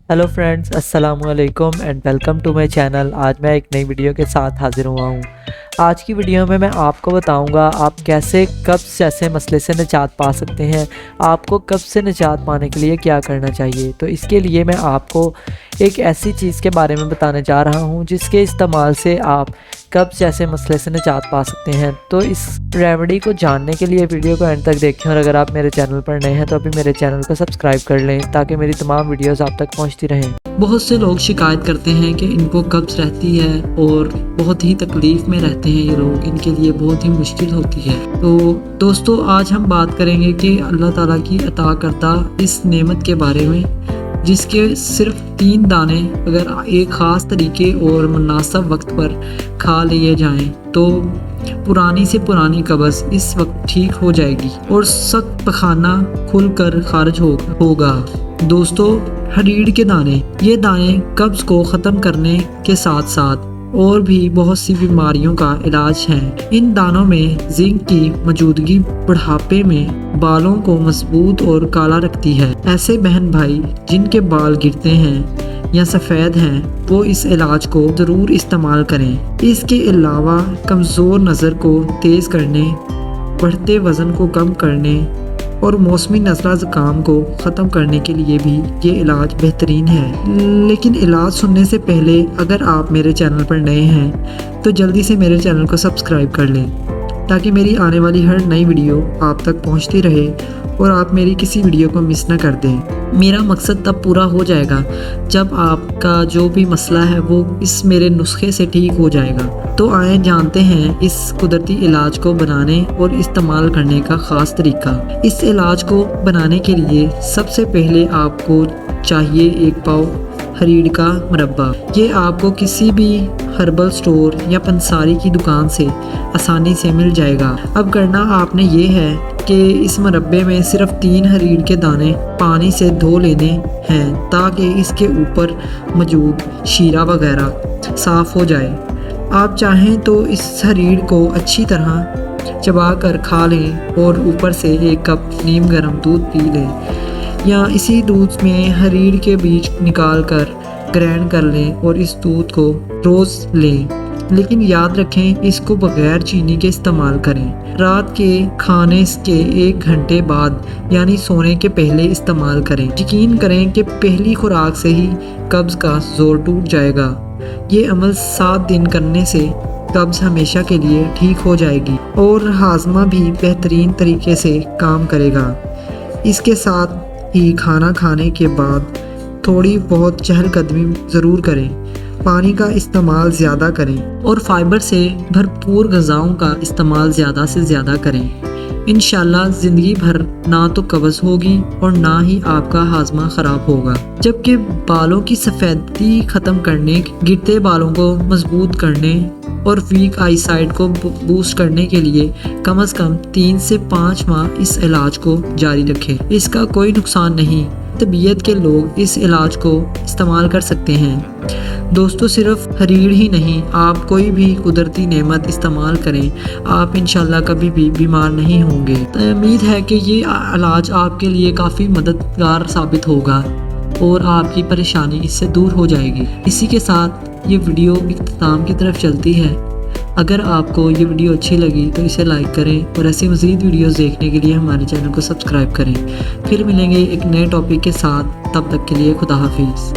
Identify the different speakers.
Speaker 1: Hello friends, अस्सलाम वालेकुम and welcome to my channel. आज मैं एक नई वीडियो के साथ हाज़िर हुआ हूँ। आज की वीडियो में मैं आपको बताऊंगा आप कैसे कब्ज़ जैसे मसले से निजात पा सकते हैं। आपको कब्ज़ से निजात पाने के लिए क्या करना चाहिए, तो इसके लिए मैं आपको एक ऐसी चीज़ के बारे में बताने जा रहा हूँ जिसके इस्तेमाल से आप कब्ज़ जैसे मसले से निजात पा सकते हैं। तो इस रेमेडी को जानने के लिए वीडियो को एंड तक देखें, और अगर आप मेरे चैनल पर नए हैं तो अभी मेरे चैनल को सब्सक्राइब कर लें ताकि मेरी तमाम वीडियोस आप तक पहुंचती रहें।
Speaker 2: बहुत से लोग शिकायत करते हैं कि इनको कब्ज़ रहती है और बहुत ही तकलीफ़ में रहते हैं ये लोग, इनके लिए बहुत ही मुश्किल होती है। तो दोस्तों, आज हम बात करेंगे कि अल्लाह ताला की अता करदा इस नेमत के बारे में, जिसके सिर्फ 3 दाने अगर एक ख़ास तरीके और मुनासिब वक्त पर खा लिए जाएं तो पुरानी से पुरानी कब्ज़ इस वक्त ठीक हो जाएगी और सख्त पखाना खुलकर खारिज होगा। दोस्तों, हरीड़ के दाने, ये दाने कब्ज़ को ख़त्म करने के साथ साथ और भी बहुत सी बीमारियों का इलाज हैं। इन दानों में जिंक की मौजूदगी बुढ़ापे में बालों को मजबूत और काला रखती है। ऐसे बहन भाई जिनके बाल गिरते हैं या सफ़ेद हैं, वो इस इलाज को ज़रूर इस्तेमाल करें। इसके अलावा कमज़ोर नज़र को तेज़ करने, बढ़ते वज़न को कम करने और मौसमी नज़ला ज़ुकाम को ख़त्म करने के लिए भी ये इलाज बेहतरीन है। लेकिन इलाज सुनने से पहले अगर आप मेरे चैनल पर नए हैं तो जल्दी से मेरे चैनल को सब्सक्राइब कर लें ताकि मेरी आने वाली हर नई वीडियो आप तक पहुंचती रहे और आप मेरी किसी वीडियो को मिस ना कर दें। मेरा मकसद तब पूरा हो जाएगा जब आपका जो भी मसला है वो इस मेरे नुस्खे से ठीक हो जाएगा। तो आए जानते हैं इस कुदरती इलाज को बनाने और इस्तेमाल करने का ख़ास तरीका। इस इलाज को बनाने के लिए सबसे पहले आपको चाहिए 1 पाव हरीड़ का मुरब्बा। ये आपको किसी भी हर्बल स्टोर या पंसारी की दुकान से आसानी से मिल जाएगा। अब करना आपने ये है कि इस मुरब्बे में सिर्फ 3 हरीड़ के दाने पानी से धो लेने हैं ताकि इसके ऊपर मौजूद शीरा वगैरह साफ़ हो जाए। आप चाहें तो इस हरीड़ को अच्छी तरह चबा कर खा लें और ऊपर से 1 कप नीम गर्म दूध पी लें, या इसी दूध में हरीड़ के बीज निकाल कर ग्राइंड कर लें और इस दूध को रोज़ लें। लेकिन याद रखें, इसको बगैर चीनी के इस्तेमाल करें। रात के खाने के 1 घंटे बाद यानी सोने के पहले इस्तेमाल करें। यकीन करें कि पहली खुराक से ही कब्ज़ का जोर टूट जाएगा। ये अमल 7 दिन करने से कब्ज़ हमेशा के लिए ठीक हो जाएगी और हाजमा भी बेहतरीन तरीके से काम करेगा। इसके साथ ही खाना खाने के बाद थोड़ी बहुत चहलकदमी ज़रूर करें, पानी का इस्तेमाल ज़्यादा करें और फाइबर से भरपूर ग़िज़ाओं का इस्तेमाल ज़्यादा से ज़्यादा करें। इंशाल्लाह ज़िंदगी भर ना तो कब्ज़ होगी और ना ही आपका हाजमा ख़राब होगा। जबकि बालों की सफ़ेदी ख़त्म करने, गिरते बालों को मजबूत करने और वीक आई साइट को बूस्ट करने के लिए कम से कम 3 से 5 माह इस इलाज को जारी रखें। इसका कोई नुकसान नहीं, तबीयत के लोग इस इलाज को इस्तेमाल कर सकते हैं। दोस्तों, सिर्फ हरीड़ ही नहीं, आप कोई भी कुदरती नेमत इस्तेमाल करें, आप इंशाल्लाह कभी भी बीमार नहीं होंगे। तो उम्मीद है कि ये इलाज आपके लिए काफ़ी मददगार साबित होगा और आपकी परेशानी इससे दूर हो जाएगी। इसी के साथ ये वीडियो इख्तिताम की तरफ चलती है। अगर आपको ये वीडियो अच्छी लगी तो इसे लाइक करें और ऐसी मज़ीद वीडियोस देखने के लिए हमारे चैनल को सब्सक्राइब करें। फिर मिलेंगे एक नए टॉपिक के साथ, तब तक के लिए खुदा हाफिज़।